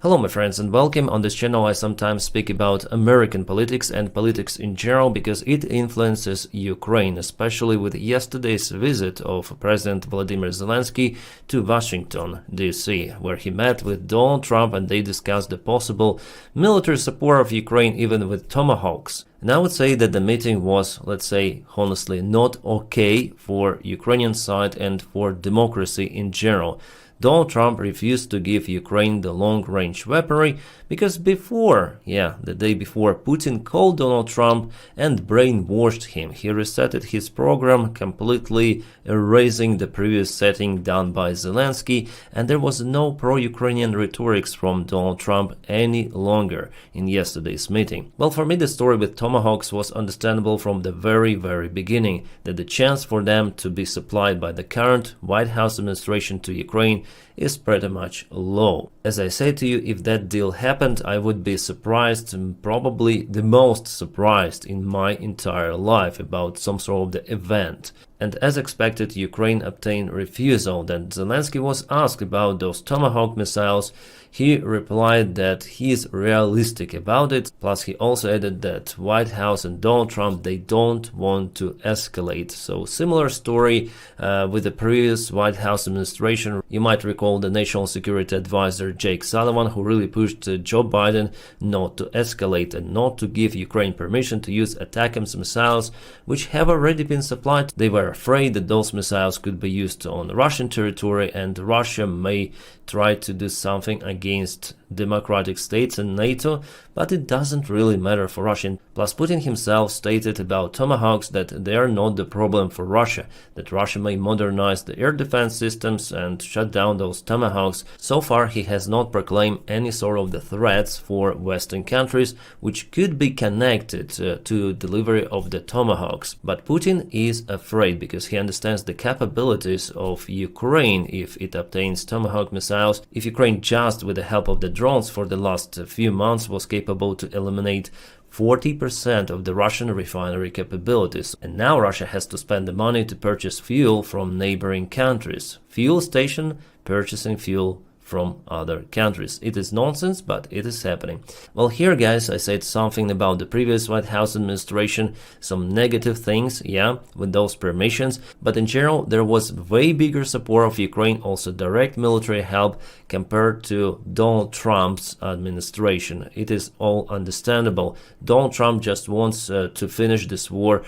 Hello my friends and welcome. On this channel I sometimes speak about American politics and politics in general because it influences Ukraine, especially with yesterday's visit of President Vladimir Zelensky to Washington, D.C., where he met with Donald Trump and they discussed the possible military support of Ukraine even with tomahawks. And I would say that the meeting was, let's say, honestly, not okay for Ukrainian side and for democracy in general. Donald Trump refused to give Ukraine the long-range weaponry because the day before, Putin called Donald Trump and brainwashed him. He resetted his program, completely erasing the previous setting done by Zelensky, and there was no pro-Ukrainian rhetorics from Donald Trump any longer in yesterday's meeting. Well, for me, the story with tomahawks was understandable from the very beginning, that the chance for them to be supplied by the current White House administration to Ukraine is pretty much low. As I say to you, if that deal happened, I would be surprised, probably the most surprised in my entire life about some sort of the event. And as expected, Ukraine obtained refusal. Then Zelensky was asked about those Tomahawk missiles. He replied that he is realistic about it. Plus, he also added that White House and Donald Trump, they don't want to escalate. So similar story with the previous White House administration. You might recall the National Security Advisor Jake Sullivan, who really pushed Joe Biden not to escalate and not to give Ukraine permission to use ATACMS missiles, which have already been supplied. They were afraid that those missiles could be used on Russian territory and Russia may try to do something against democratic states and NATO, but it doesn't really matter for Russia. Plus, Putin himself stated about tomahawks that they are not the problem for Russia, that Russia may modernize the air defense systems and shut down those tomahawks. So far, he has not proclaimed any sort of the threats for Western countries which could be connected to delivery of the tomahawks. But Putin is afraid because he understands the capabilities of Ukraine if it obtains tomahawk missiles. If Ukraine, just with the help of the drones for the last few months, was capable to eliminate 40% of the Russian refinery capabilities. And now Russia has to spend the money to purchase fuel from neighboring countries. Fuel station purchasing fuel from other countries. It is nonsense, but it is happening. Well, here guys, I said something about the previous White House administration, some negative things, with those permissions, but in general there was way bigger support of Ukraine, also direct military help compared to Donald Trump's administration. It is all understandable. Donald Trump just wants to finish this war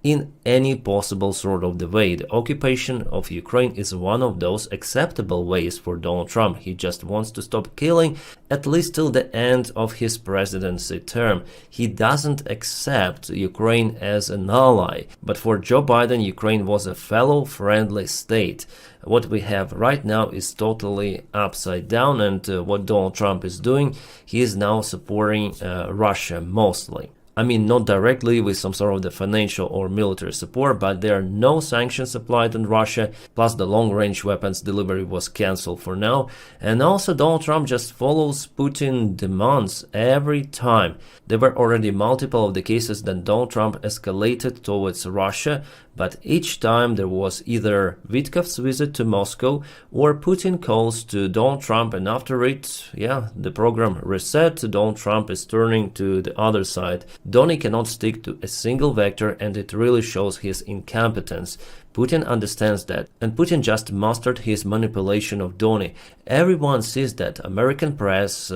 in any possible sort of the way. The occupation of Ukraine is one of those acceptable ways for Donald Trump. He just wants to stop killing, at least till the end of his presidency term. He doesn't accept Ukraine as an ally. But for Joe Biden, Ukraine was a fellow friendly state. What we have right now is totally upside down, and what Donald Trump is doing, he is now supporting Russia mostly. I mean, not directly with some sort of the financial or military support, but there are no sanctions applied on Russia, plus the long-range weapons delivery was cancelled for now. And also Donald Trump just follows Putin demands every time. There were already multiple of the cases that Donald Trump escalated towards Russia, but each time there was either Witkov's visit to Moscow or Putin calls to Donald Trump, and after it, the program reset. Donald Trump is turning to the other side. Donny cannot stick to a single vector, and it really shows his incompetence. Putin understands that, and Putin just mastered his manipulation of Donny. Everyone sees that. American press,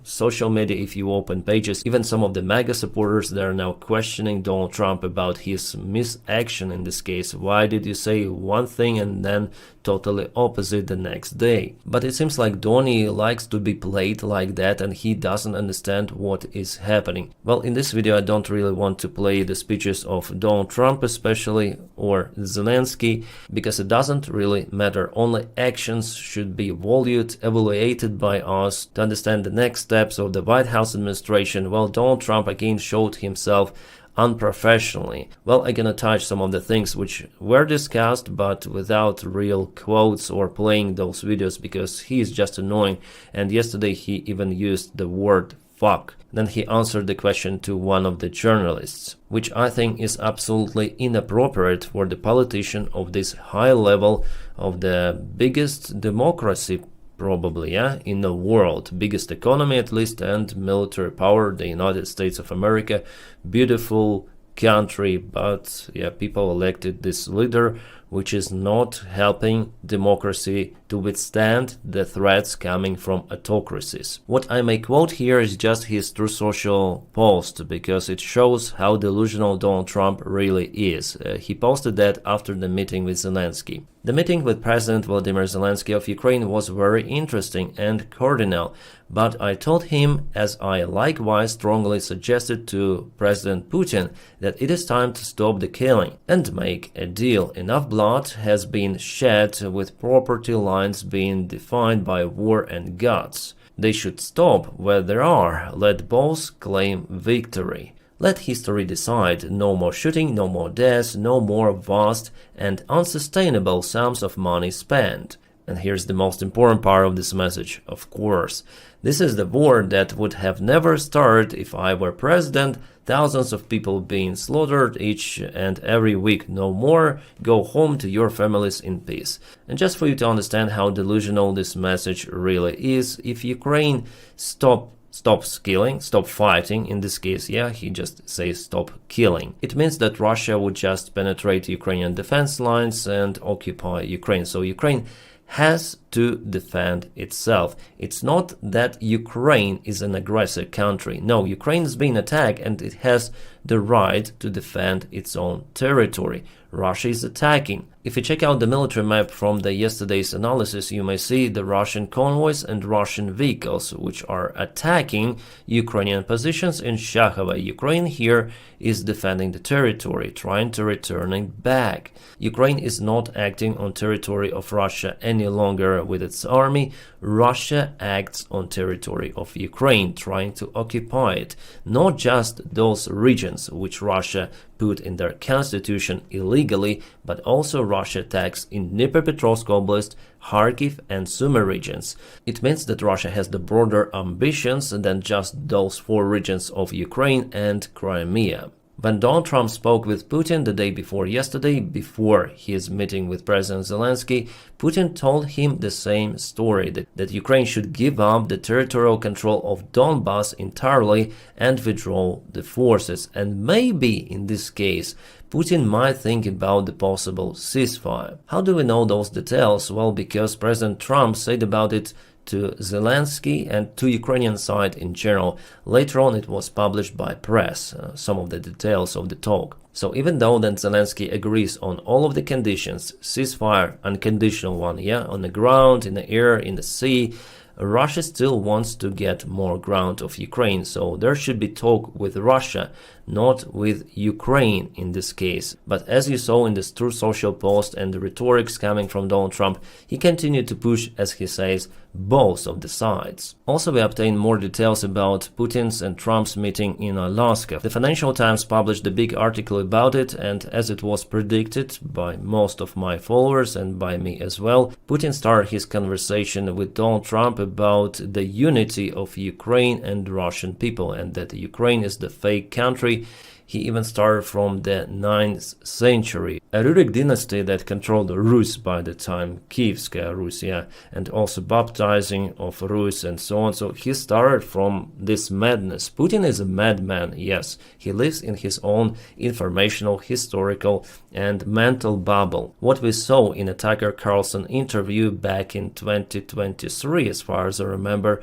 social media, if you open pages, even some of the MAGA supporters, they are now questioning Donald Trump about his misaction in this case. Why did you say one thing and then totally opposite the next day? But it seems like Donny likes to be played like that, and he doesn't understand what is happening. Well, in this video I don't really want to play the speeches of Donald Trump especially, or Zelensky, because it doesn't really matter. Only actions should be evaluated by us to understand the next steps of the White House administration. Well, Donald Trump again showed himself unprofessionally. Well, I'm gonna touch some of the things which were discussed, but without real quotes or playing those videos, because he is just annoying, and yesterday he even used the word fuck. Then he answered the question to one of the journalists, which I think is absolutely inappropriate for the politician of this high level of the biggest democracy probably, yeah, in the world. Biggest economy at least, and military power, the United States of America. Beautiful country, but yeah, people elected this leader, which is not helping democracy to withstand the threats coming from autocracies. What I may quote here is just his Truth Social post, because it shows how delusional Donald Trump really is. He posted that after the meeting with Zelensky. The meeting with President Volodymyr Zelensky of Ukraine was very interesting and cordial, but I told him, as I likewise strongly suggested to President Putin, that it is time to stop the killing and make a deal. Enough blood has been shed, with property lines being defined by war and guts. They should stop where they are. Let both claim victory. Let history decide. No more shooting, no more deaths, no more vast and unsustainable sums of money spent. And here's the most important part of this message, of course. This is the war that would have never started if I were president. Thousands of people being slaughtered each and every week. No more. Go home to your families in peace. And just for you to understand how delusional this message really is, if Ukraine stops killing, stop fighting, in this case, yeah, he just says stop killing. It means that Russia would just penetrate Ukrainian defense lines and occupy Ukraine. So Ukraine has to defend itself. It's not that Ukraine is an aggressor country. No, Ukraine is being attacked and it has the right to defend its own territory. Russia is attacking. If you check out the military map from the yesterday's analysis, you may see the Russian convoys and Russian vehicles which are attacking Ukrainian positions in Shakhova. Ukraine here is defending the territory, trying to return it back. Ukraine is not acting on territory of Russia any longer with its army. Russia acts on territory of Ukraine, trying to occupy it. Not just those regions which Russia put in their constitution illegally, but also Russia attacks in Dnipropetrovsk Oblast, Kharkiv and Sumy regions. It means that Russia has the broader ambitions than just those 4 regions of Ukraine and Crimea. When Donald Trump spoke with Putin the day before yesterday, before his meeting with President Zelensky, Putin told him the same story, that Ukraine should give up the territorial control of Donbas entirely and withdraw the forces. And maybe in this case, Putin might think about the possible ceasefire. How do we know those details? Well, because President Trump said about it to Zelensky and to Ukrainian side in general. Later on it was published by press, some of the details of the talk. So even though then Zelensky agrees on all of the conditions, ceasefire, unconditional one, yeah, on the ground, in the air, in the sea, Russia still wants to get more ground of Ukraine, so there should be talk with Russia, not with Ukraine in this case. But as you saw in this Truth Social post and the rhetorics coming from Donald Trump, he continued to push, as he says, both of the sides. Also, we obtained more details about Putin's and Trump's meeting in Alaska. The Financial Times published a big article about it, and as it was predicted by most of my followers and by me as well, Putin started his conversation with Donald Trump about the unity of Ukraine and Russian people, and that Ukraine is the fake country. He even started from the 9th century, a Rurik dynasty that controlled Rus by the time, Kievskaya Rus, yeah, and also baptizing of Rus and so on. So he started from this madness. Putin is a madman, yes. He lives in his own informational, historical and mental bubble. What we saw in a Tucker Carlson interview back in 2023, as far as I remember,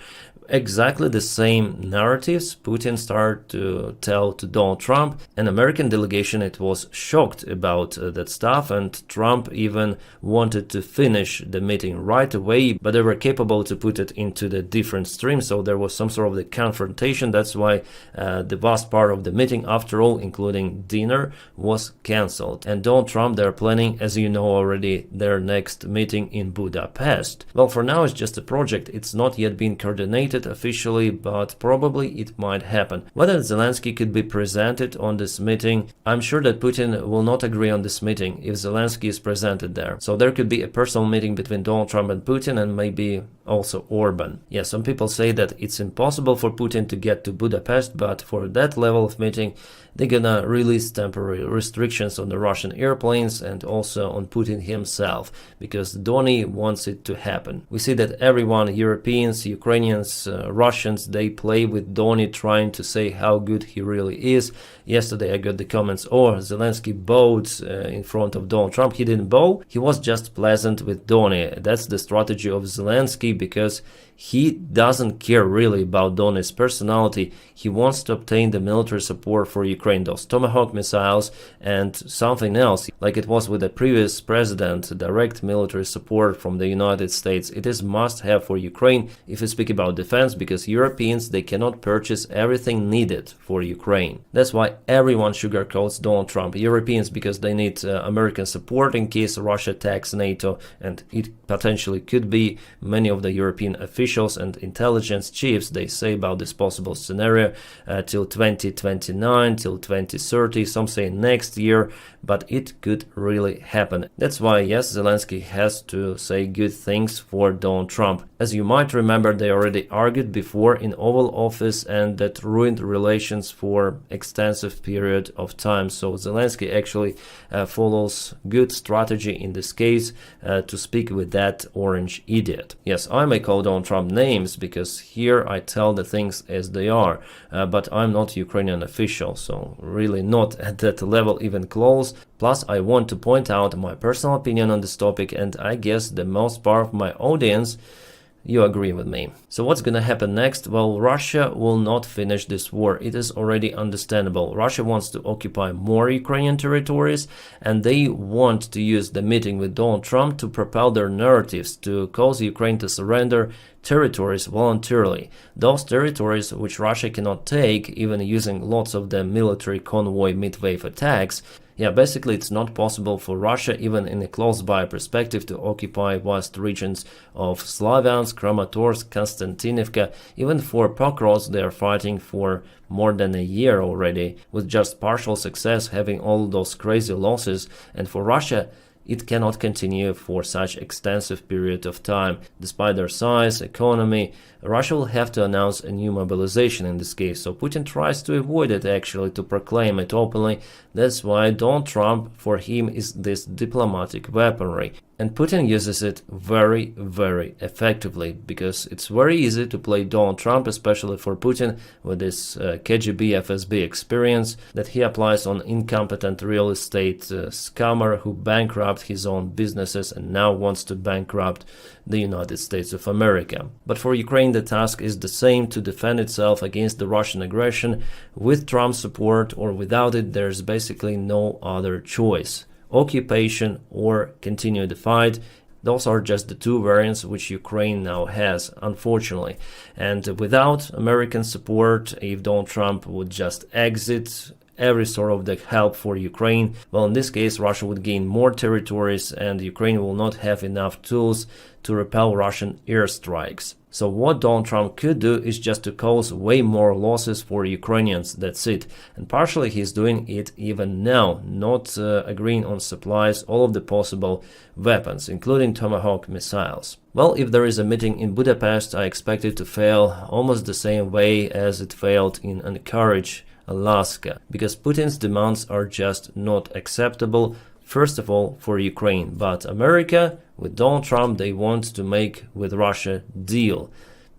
exactly the same narratives Putin started to tell to Donald Trump. An American delegation, it was shocked about that stuff, and Trump even wanted to finish the meeting right away, but they were capable to put it into the different stream, so there was some sort of the confrontation. That's why the vast part of the meeting, after all, including dinner, was cancelled. And Donald Trump, they're planning, as you know already, their next meeting in Budapest. Well, for now it's just a project. It's not yet been coordinated officially, but probably it might happen. Whether Zelensky could be presented on this meeting, I'm sure that Putin will not agree on this meeting if Zelensky is presented there. So there could be a personal meeting between Donald Trump and Putin, and maybe also Orban. Yeah, some people say that it's impossible for Putin to get to Budapest, but for that level of meeting, they're gonna release temporary restrictions on the Russian airplanes and also on Putin himself, because Donny wants it to happen. We see that everyone, Europeans, Ukrainians, Russians, they play with Donny, trying to say how good he really is. Yesterday I got the comments, oh, Zelensky bowed in front of Donald Trump. He didn't bow, he was just pleasant with Donny. That's the strategy of Zelensky, because he doesn't care really about Donny's personality. He wants to obtain the military support for Ukraine, those Tomahawk missiles and something else, like it was with the previous president, direct military support from the United States. It is must-have for Ukraine if you speak about defense, because Europeans, they cannot purchase everything needed for Ukraine. That's why everyone sugarcoats Donald Trump. Europeans, because they need American support in case Russia attacks NATO, and it potentially could be. Many of the European officials and intelligence chiefs, they say about this possible scenario till 2029, till 2030, some say next year, but it could really happen. That's why, yes, Zelensky has to say good things for Donald Trump. As you might remember, they already argued before in Oval Office, and that ruined relations for extensive period of time. So Zelensky actually follows good strategy in this case to speak with that orange idiot. Yes, I may call Donald Trump names because here I tell the things as they are, but I'm not Ukrainian official, so really not at that level even close. Plus, I want to point out my personal opinion on this topic, and I guess the most part of my audience, you agree with me. So what's gonna happen next? Well, Russia will not finish this war. It is already understandable. Russia wants to occupy more Ukrainian territories, and they want to use the meeting with Donald Trump to propel their narratives, to cause Ukraine to surrender territories voluntarily. Those territories which Russia cannot take, even using lots of the military convoy mid-wave attacks. Yeah, basically it's not possible for Russia, even in a close-by perspective, to occupy vast regions of Slavyansk, Kramatorsk, Konstantinivka. Even for Pokrovsk, they are fighting for more than a year already, with just partial success, having all those crazy losses. And for Russia, it cannot continue for such extensive period of time. Despite their size, economy, Russia will have to announce a new mobilization in this case. So Putin tries to avoid it, actually, to proclaim it openly. That's why Donald Trump, for him, is this diplomatic weaponry. And Putin uses it very, very effectively, because it's very easy to play Donald Trump, especially for Putin, with this KGB FSB experience that he applies on incompetent real estate scammer who bankrupted his own businesses and now wants to bankrupt the United States of America. But for Ukraine, the task is the same: to defend itself against the Russian aggression. With Trump's support or without it, there's basically no other choice. Occupation or continue the fight. Those are just the two variants which Ukraine now has, unfortunately. And without American support, if Donald Trump would just exit every sort of the help for Ukraine, well, in this case, Russia would gain more territories and Ukraine will not have enough tools to repel Russian airstrikes. So what Donald Trump could do is just to cause way more losses for Ukrainians, that's it. And partially he's doing it even now, not agreeing on supplies, all of the possible weapons, including Tomahawk missiles. Well, if there is a meeting in Budapest, I expect it to fail almost the same way as it failed in Anchorage, Alaska, because Putin's demands are just not acceptable. First of all, for Ukraine, but America, with Donald Trump, they want to make with Russia deal.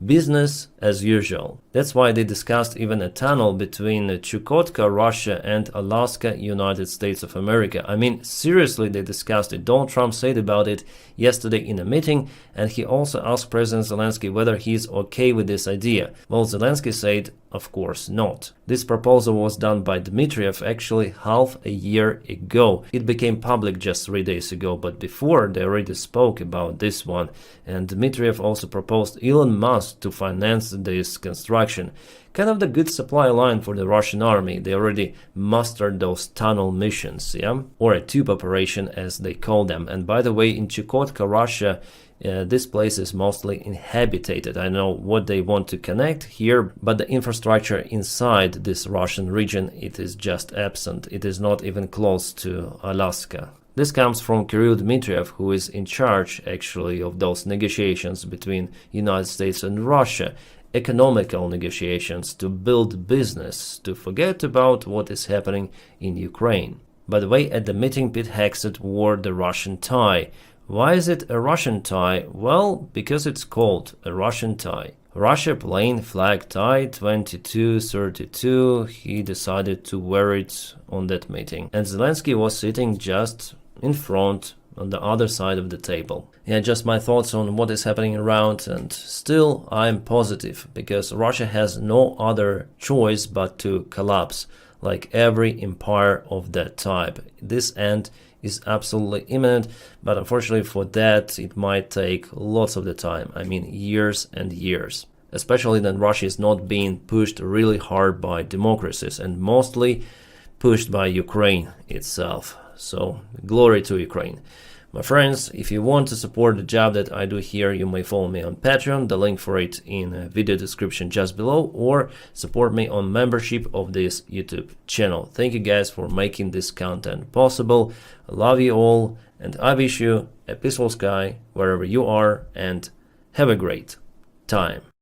Business as usual. That's why they discussed even a tunnel between Chukotka, Russia, and Alaska, United States of America. I mean, seriously, they discussed it. Donald Trump said about it yesterday in a meeting, and he also asked President Zelensky whether he's okay with this idea. Well, Zelensky said, of course not. This proposal was done by Dmitriev actually half a year ago. It became public just 3 days ago, but before they already spoke about this one. And Dmitriev also proposed Elon Musk to finance this construction. Kind of the good supply line for the Russian army. They already mastered those tunnel missions, yeah? Or a tube operation as they call them. And by the way, in Chukotka, Russia, this place is mostly inhabited. I know what they want to connect here, but the infrastructure inside this Russian region, it is just absent. It is not even close to Alaska. This comes from Kirill Dmitriev, who is in charge actually of those negotiations between United States and Russia, economical negotiations to build business, to forget about what is happening in Ukraine. By the way, at the meeting, Pete Hegseth wore the Russian tie. Why is it a Russian tie? Well, because it's called a Russian tie. Russia plain flag tie 2232, he decided to wear it on that meeting. And Zelensky was sitting just in front on the other side of the table. Yeah, just my thoughts on what is happening around, and still I'm positive because Russia has no other choice but to collapse like every empire of that type. This end is absolutely imminent, but unfortunately for that it might take lots of the time. I mean years and years. Especially that Russia is not being pushed really hard by democracies and mostly pushed by Ukraine itself. So glory to Ukraine. My friends, if you want to support the job that I do here, you may follow me on Patreon, the link for it in the video description just below, or support me on membership of this YouTube channel. Thank you guys for making this content possible. I love you all, and I wish you a peaceful sky wherever you are, and have a great time.